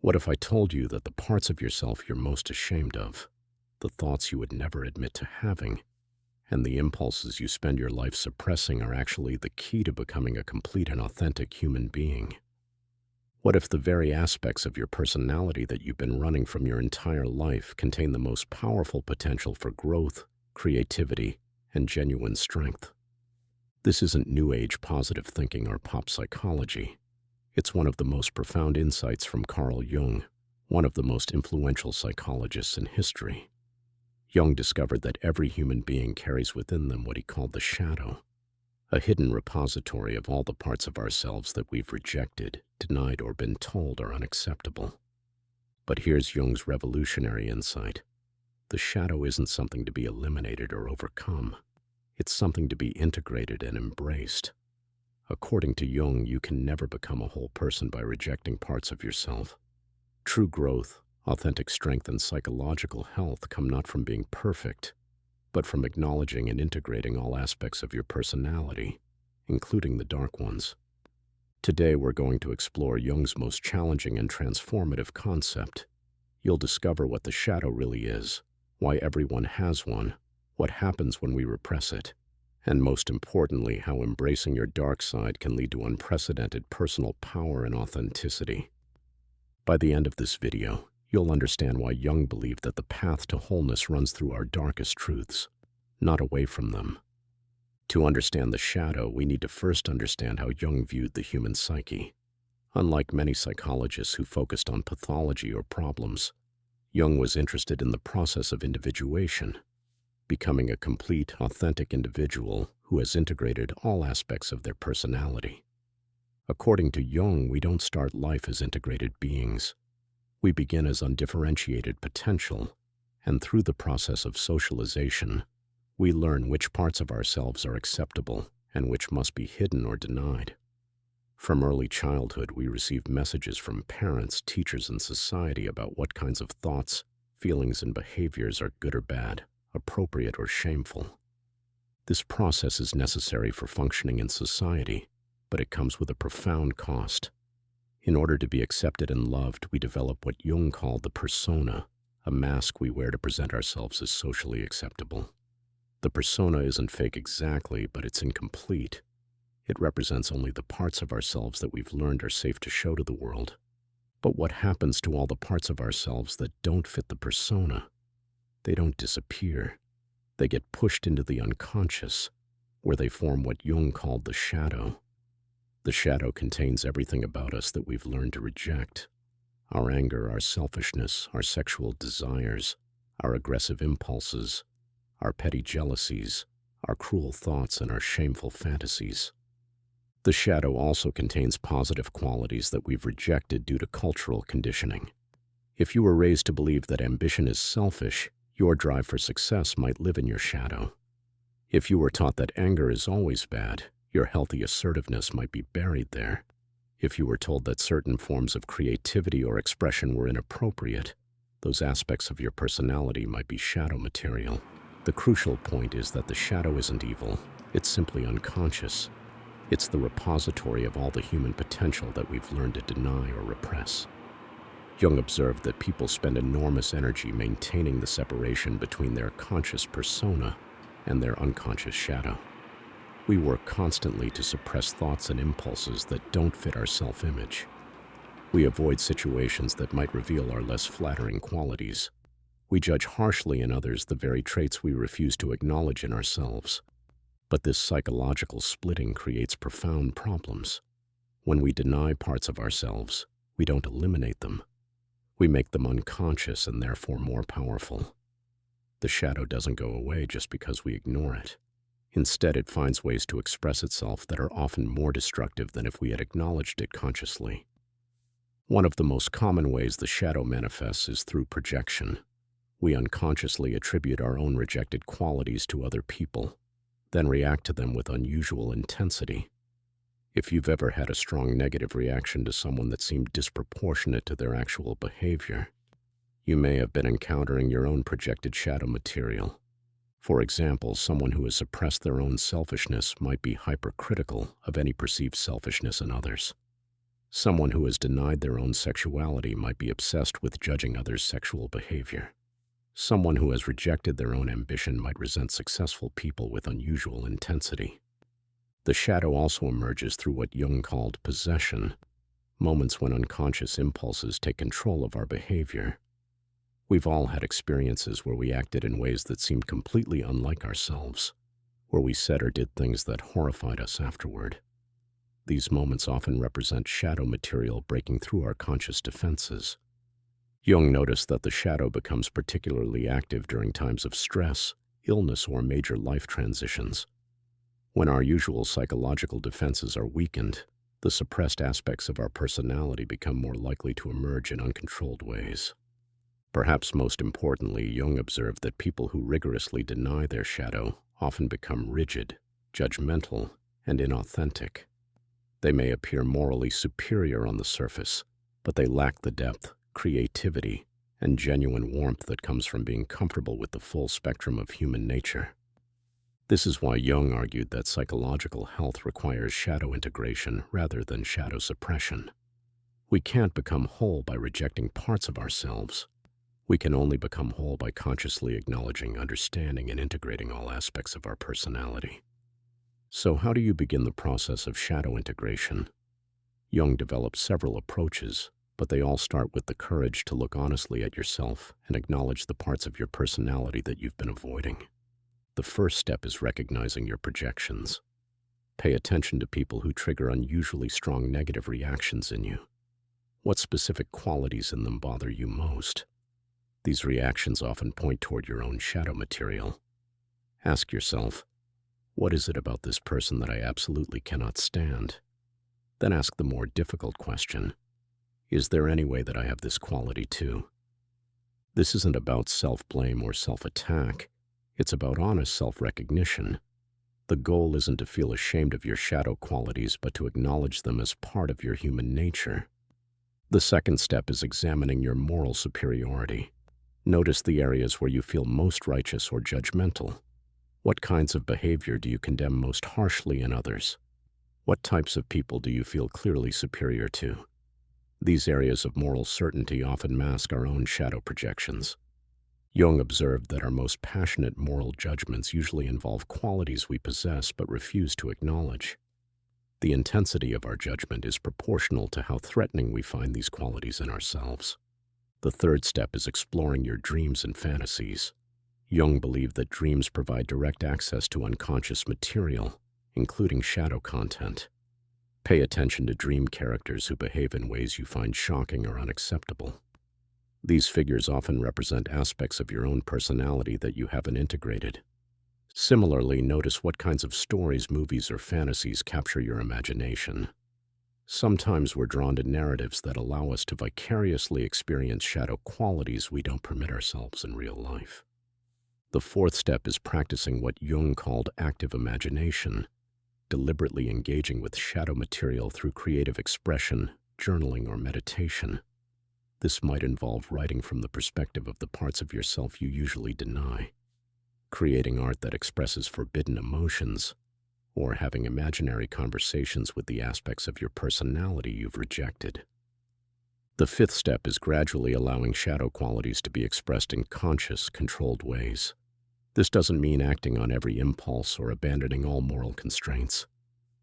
What if I told you that the parts of yourself you're most ashamed of, the thoughts you would never admit to having, and the impulses you spend your life suppressing are actually the key to becoming a complete and authentic human being? What if the very aspects of your personality that you've been running from your entire life contain the most powerful potential for growth, creativity, and genuine strength? This isn't New Age positive thinking or pop psychology. It's one of the most profound insights from Carl Jung, one of the most influential psychologists in history. Jung discovered that every human being carries within them what he called the shadow, a hidden repository of all the parts of ourselves that we've rejected, denied, or been told are unacceptable. But here's Jung's revolutionary insight. The shadow isn't something to be eliminated or overcome. It's something to be integrated and embraced. According to Jung, you can never become a whole person by rejecting parts of yourself. True growth, authentic strength, and psychological health come not from being perfect, but from acknowledging and integrating all aspects of your personality, including the dark ones. Today, we're going to explore Jung's most challenging and transformative concept. You'll discover what the shadow really is, why everyone has one, what happens when we repress it, and most importantly, how embracing your dark side can lead to unprecedented personal power and authenticity. By the end of this video, you'll understand why Jung believed that the path to wholeness runs through our darkest truths, not away from them. To understand the shadow, we need to first understand how Jung viewed the human psyche. Unlike many psychologists who focused on pathology or problems, Jung was interested in the process of individuation, becoming a complete, authentic individual who has integrated all aspects of their personality. According to Jung, we don't start life as integrated beings. We begin as undifferentiated potential, and through the process of socialization, we learn which parts of ourselves are acceptable and which must be hidden or denied. From early childhood, we receive messages from parents, teachers, and society about what kinds of thoughts, feelings, and behaviors are good or bad, appropriate or shameful. This process is necessary for functioning in society, but it comes with a profound cost. In order to be accepted and loved, we develop what Jung called the persona, a mask we wear to present ourselves as socially acceptable. The persona isn't fake exactly, but it's incomplete. It represents only the parts of ourselves that we've learned are safe to show to the world. But what happens to all the parts of ourselves that don't fit the persona? They don't disappear. They get pushed into the unconscious, where they form what Jung called the shadow. The shadow contains everything about us that we've learned to reject. Our anger, our selfishness, our sexual desires, our aggressive impulses, our petty jealousies, our cruel thoughts, and our shameful fantasies. The shadow also contains positive qualities that we've rejected due to cultural conditioning. If you were raised to believe that ambition is selfish, your drive for success might live in your shadow. If you were taught that anger is always bad, your healthy assertiveness might be buried there. If you were told that certain forms of creativity or expression were inappropriate, those aspects of your personality might be shadow material. The crucial point is that the shadow isn't evil, it's simply unconscious. It's the repository of all the human potential that we've learned to deny or repress. Jung observed that people spend enormous energy maintaining the separation between their conscious persona and their unconscious shadow. We work constantly to suppress thoughts and impulses that don't fit our self-image. We avoid situations that might reveal our less flattering qualities. We judge harshly in others the very traits we refuse to acknowledge in ourselves. But this psychological splitting creates profound problems. When we deny parts of ourselves, we don't eliminate them. We make them unconscious and therefore more powerful. The shadow doesn't go away just because we ignore it. Instead, it finds ways to express itself that are often more destructive than if we had acknowledged it consciously. One of the most common ways the shadow manifests is through projection. We unconsciously attribute our own rejected qualities to other people, then react to them with unusual intensity. If you've ever had a strong negative reaction to someone that seemed disproportionate to their actual behavior, you may have been encountering your own projected shadow material. For example, someone who has suppressed their own selfishness might be hypercritical of any perceived selfishness in others. Someone who has denied their own sexuality might be obsessed with judging others' sexual behavior. Someone who has rejected their own ambition might resent successful people with unusual intensity. The shadow also emerges through what Jung called possession, moments when unconscious impulses take control of our behavior. We've all had experiences where we acted in ways that seemed completely unlike ourselves, where we said or did things that horrified us afterward. These moments often represent shadow material breaking through our conscious defenses. Jung noticed that the shadow becomes particularly active during times of stress, illness, or major life transitions. When our usual psychological defenses are weakened, the suppressed aspects of our personality become more likely to emerge in uncontrolled ways. Perhaps most importantly, Jung observed that people who rigorously deny their shadow often become rigid, judgmental, and inauthentic. They may appear morally superior on the surface, but they lack the depth, creativity, and genuine warmth that comes from being comfortable with the full spectrum of human nature. This is why Jung argued that psychological health requires shadow integration rather than shadow suppression. We can't become whole by rejecting parts of ourselves. We can only become whole by consciously acknowledging, understanding, and integrating all aspects of our personality. So how do you begin the process of shadow integration? Jung developed several approaches, but they all start with the courage to look honestly at yourself and acknowledge the parts of your personality that you've been avoiding. The first step is recognizing your projections. Pay attention to people who trigger unusually strong negative reactions in you. What specific qualities in them bother you most? These reactions often point toward your own shadow material. Ask yourself, what is it about this person that I absolutely cannot stand? Then ask the more difficult question, is there any way that I have this quality too? This isn't about self-blame or self-attack. It's about honest self-recognition. The goal isn't to feel ashamed of your shadow qualities, but to acknowledge them as part of your human nature. The second step is examining your moral superiority. Notice the areas where you feel most righteous or judgmental. What kinds of behavior do you condemn most harshly in others? What types of people do you feel clearly superior to? These areas of moral certainty often mask our own shadow projections. Jung observed that our most passionate moral judgments usually involve qualities we possess but refuse to acknowledge. The intensity of our judgment is proportional to how threatening we find these qualities in ourselves. The third step is exploring your dreams and fantasies. Jung believed that dreams provide direct access to unconscious material, including shadow content. Pay attention to dream characters who behave in ways you find shocking or unacceptable. These figures often represent aspects of your own personality that you haven't integrated. Similarly, notice what kinds of stories, movies, or fantasies capture your imagination. Sometimes we're drawn to narratives that allow us to vicariously experience shadow qualities we don't permit ourselves in real life. The fourth step is practicing what Jung called active imagination, deliberately engaging with shadow material through creative expression, journaling, or meditation. This might involve writing from the perspective of the parts of yourself you usually deny, creating art that expresses forbidden emotions, or having imaginary conversations with the aspects of your personality you've rejected. The fifth step is gradually allowing shadow qualities to be expressed in conscious, controlled ways. This doesn't mean acting on every impulse or abandoning all moral constraints.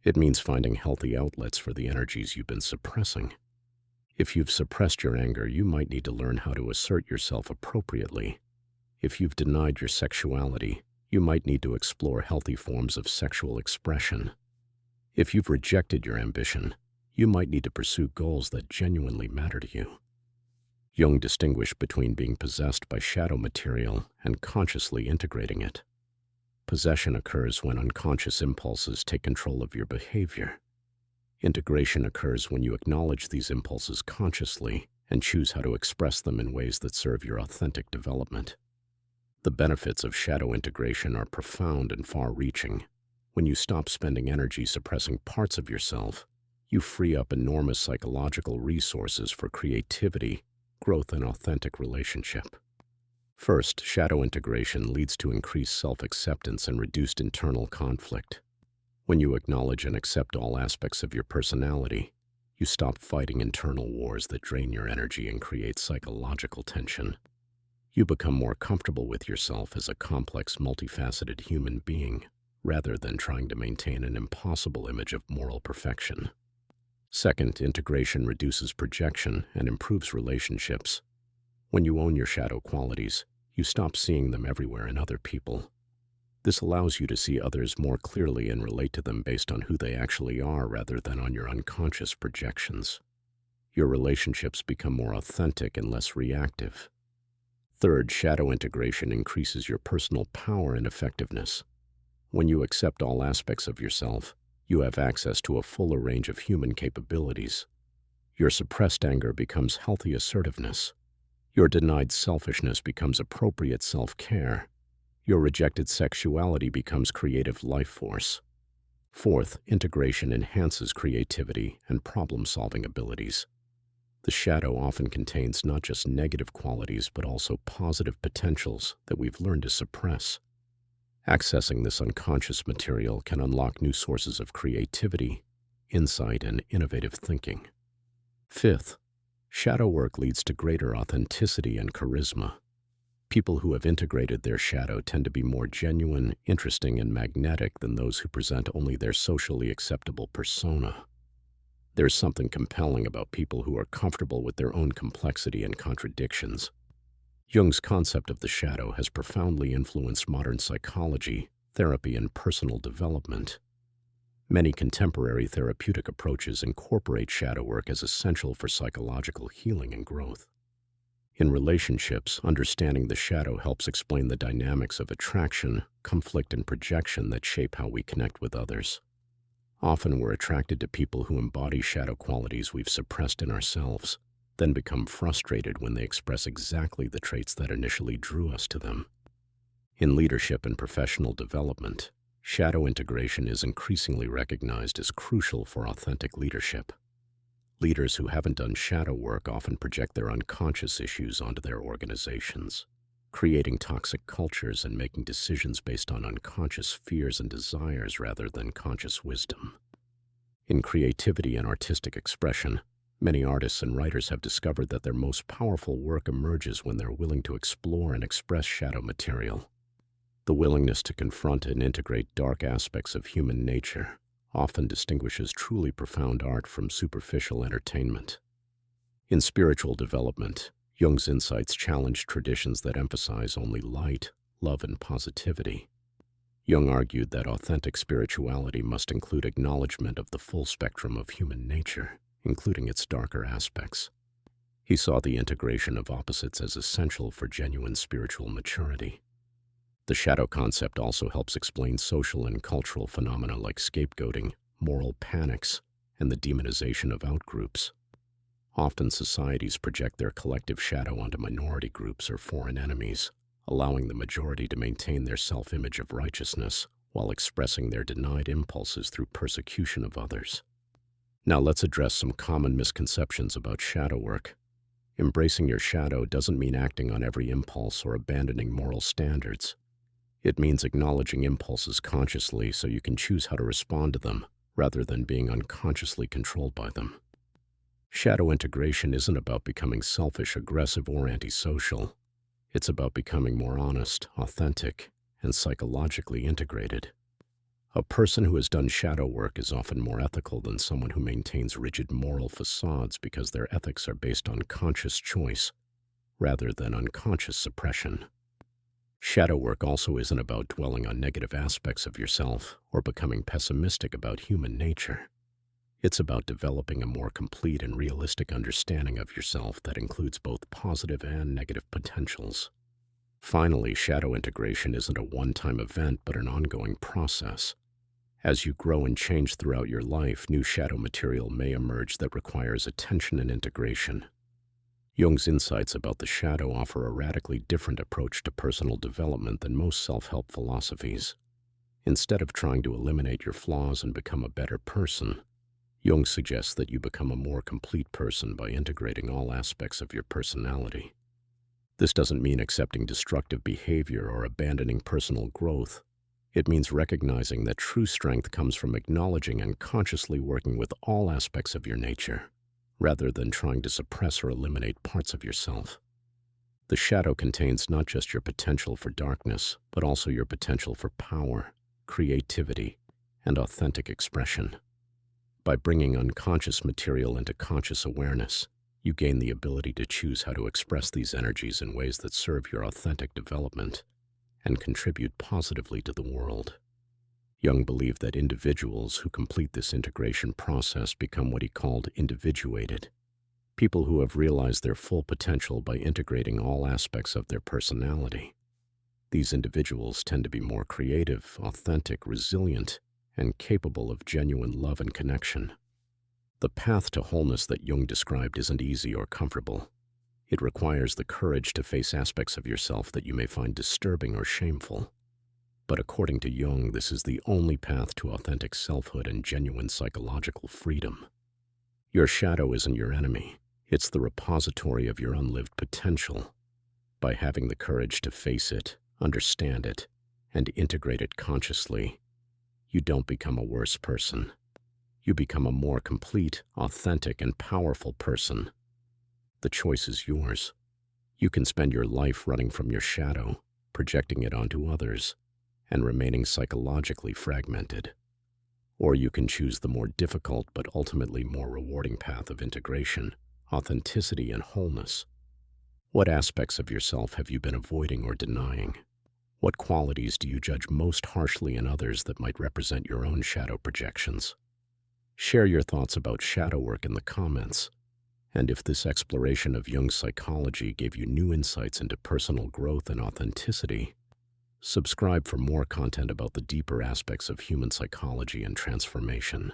It means finding healthy outlets for the energies you've been suppressing. If you've suppressed your anger, you might need to learn how to assert yourself appropriately. If you've denied your sexuality, you might need to explore healthy forms of sexual expression. If you've rejected your ambition, you might need to pursue goals that genuinely matter to you. Jung distinguished between being possessed by shadow material and consciously integrating it. Possession occurs when unconscious impulses take control of your behavior. Integration occurs when you acknowledge these impulses consciously and choose how to express them in ways that serve your authentic development. The benefits of shadow integration are profound and far-reaching. When you stop spending energy suppressing parts of yourself, you free up enormous psychological resources for creativity, growth, and authentic relationship. First, shadow integration leads to increased self-acceptance and reduced internal conflict. When you acknowledge and accept all aspects of your personality, You stop fighting internal wars that drain your energy and create psychological tension. You become more comfortable with yourself as a complex, multifaceted human being, rather than trying to maintain an impossible image of moral perfection. Second, integration reduces projection and improves relationships. When you own your shadow qualities, you stop seeing them everywhere in other people. This allows you to see others more clearly and relate to them based on who they actually are rather than on your unconscious projections. Your relationships become more authentic and less reactive. Third, shadow integration increases your personal power and effectiveness. When you accept all aspects of yourself, you have access to a fuller range of human capabilities. Your suppressed anger becomes healthy assertiveness. Your denied selfishness becomes appropriate self-care. Your rejected sexuality becomes creative life force. Fourth, integration enhances creativity and problem-solving abilities. The shadow often contains not just negative qualities but also positive potentials that we've learned to suppress. Accessing this unconscious material can unlock new sources of creativity, insight, and innovative thinking. Fifth, shadow work leads to greater authenticity and charisma. People who have integrated their shadow tend to be more genuine, interesting, and magnetic than those who present only their socially acceptable persona. There's something compelling about people who are comfortable with their own complexity and contradictions. Jung's concept of the shadow has profoundly influenced modern psychology, therapy, and personal development. Many contemporary therapeutic approaches incorporate shadow work as essential for psychological healing and growth. In relationships, understanding the shadow helps explain the dynamics of attraction, conflict, and projection that shape how we connect with others. Often we're attracted to people who embody shadow qualities we've suppressed in ourselves, then become frustrated when they express exactly the traits that initially drew us to them. In leadership and professional development, shadow integration is increasingly recognized as crucial for authentic leadership. Leaders who haven't done shadow work often project their unconscious issues onto their organizations, creating toxic cultures and making decisions based on unconscious fears and desires rather than conscious wisdom. In creativity and artistic expression, many artists and writers have discovered that their most powerful work emerges when they're willing to explore and express shadow material. The willingness to confront and integrate dark aspects of human nature often distinguishes truly profound art from superficial entertainment. In spiritual development, Jung's insights challenge traditions that emphasize only light, love, and positivity. Jung argued that authentic spirituality must include acknowledgement of the full spectrum of human nature, including its darker aspects. He saw the integration of opposites as essential for genuine spiritual maturity. The shadow concept also helps explain social and cultural phenomena like scapegoating, moral panics, and the demonization of outgroups. Often societies project their collective shadow onto minority groups or foreign enemies, allowing the majority to maintain their self-image of righteousness while expressing their denied impulses through persecution of others. Now let's address some common misconceptions about shadow work. Embracing your shadow doesn't mean acting on every impulse or abandoning moral standards. It means acknowledging impulses consciously so you can choose how to respond to them, rather than being unconsciously controlled by them. Shadow integration isn't about becoming selfish, aggressive, or antisocial. It's about becoming more honest, authentic, and psychologically integrated. A person who has done shadow work is often more ethical than someone who maintains rigid moral facades because their ethics are based on conscious choice, rather than unconscious suppression. Shadow work also isn't about dwelling on negative aspects of yourself or becoming pessimistic about human nature. It's about developing a more complete and realistic understanding of yourself that includes both positive and negative potentials. Finally, shadow integration isn't a one-time event but an ongoing process. As you grow and change throughout your life, new shadow material may emerge that requires attention and integration. Jung's insights about the shadow offer a radically different approach to personal development than most self-help philosophies. Instead of trying to eliminate your flaws and become a better person, Jung suggests that you become a more complete person by integrating all aspects of your personality. This doesn't mean accepting destructive behavior or abandoning personal growth. It means recognizing that true strength comes from acknowledging and consciously working with all aspects of your nature, rather than trying to suppress or eliminate parts of yourself. The shadow contains not just your potential for darkness, but also your potential for power, creativity, and authentic expression. By bringing unconscious material into conscious awareness, you gain the ability to choose how to express these energies in ways that serve your authentic development and contribute positively to the world. Jung believed that individuals who complete this integration process become what he called individuated, people who have realized their full potential by integrating all aspects of their personality. These individuals tend to be more creative, authentic, resilient, and capable of genuine love and connection. The path to wholeness that Jung described isn't easy or comfortable. It requires the courage to face aspects of yourself that you may find disturbing or shameful. But according to Jung, this is the only path to authentic selfhood and genuine psychological freedom. Your shadow isn't your enemy. It's the repository of your unlived potential. By having the courage to face it, understand it, and integrate it consciously, you don't become a worse person. You become a more complete, authentic, and powerful person. The choice is yours. You can spend your life running from your shadow, projecting it onto others, and remaining psychologically fragmented. Or you can choose the more difficult but ultimately more rewarding path of integration, authenticity, and wholeness. What aspects of yourself have you been avoiding or denying? What qualities do you judge most harshly in others that might represent your own shadow projections? Share your thoughts about shadow work in the comments. And if this exploration of Jung's psychology gave you new insights into personal growth and authenticity, subscribe for more content about the deeper aspects of human psychology and transformation.